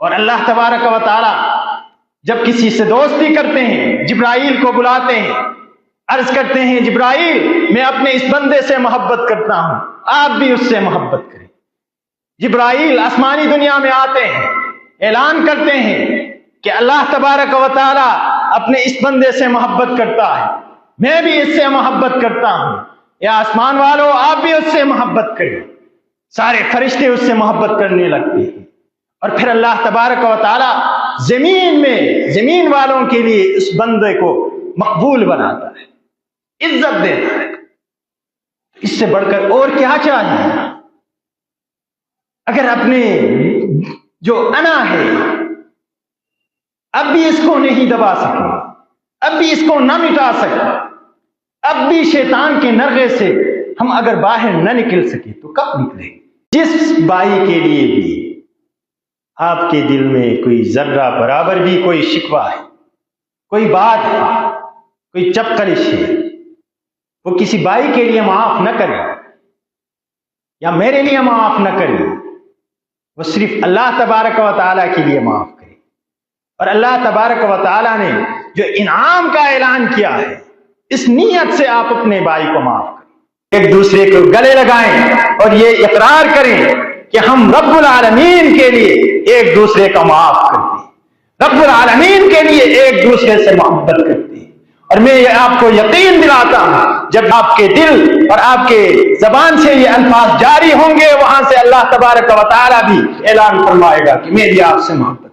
اور اللہ تبارک و تعالی جب کسی سے دوستی کرتے ہیں جبرائیل کو بلاتے ہیں، عرض کرتے ہیں جبرائیل میں اپنے اس بندے سے محبت کرتا ہوں، آپ بھی اس سے محبت کریں۔ جبرائیل آسمانی دنیا میں آتے ہیں، اعلان کرتے ہیں کہ اللہ تبارک و تعالی اپنے اس بندے سے محبت کرتا ہے، میں بھی اس سے محبت کرتا ہوں، یا آسمان والوں آپ بھی اس سے محبت کریں۔ سارے فرشتے اس سے محبت کرنے لگتے ہیں، اور پھر اللہ تبارک و تعالی زمین میں زمین والوں کے لیے اس بندے کو مقبول بناتا ہے، عزت دیتا ہے۔ اس سے بڑھ کر اور کیا چاہیے؟ اگر اپنے جو انا ہے اب بھی اس کو نہیں دبا سکے، اب بھی اس کو نہ مٹا سکے، اب بھی شیطان کے نرغے سے ہم اگر باہر نہ نکل سکے تو کب نکلیں؟ جس بھائی کے لیے بھی آپ کے دل میں کوئی ذرہ برابر بھی کوئی شکوہ ہے، کوئی بات ہے، کوئی چپکلش ہے، وہ کسی بھائی کے لیے معاف نہ کرے یا میرے لیے معاف نہ کرے، وہ صرف اللہ تبارک و تعالیٰ کے لیے معاف کرے۔ اور اللہ تبارک و تعالیٰ نے جو انعام کا اعلان کیا ہے، اس نیت سے آپ اپنے بھائی کو معاف کریں، ایک دوسرے کو گلے لگائیں اور یہ اقرار کریں کہ ہم رب العالمین کے لیے ایک دوسرے کا معاف کرتے ہیں، رب العالمین کے لیے ایک دوسرے سے محبت کرتے ہیں۔ اور میں آپ کو یقین دلاتا ہوں جب آپ کے دل اور آپ کے زبان سے یہ الفاظ جاری ہوں گے، وہاں سے اللہ تبارک و تعالیٰ بھی اعلان فرمائے گا کہ میری آپ سے محبت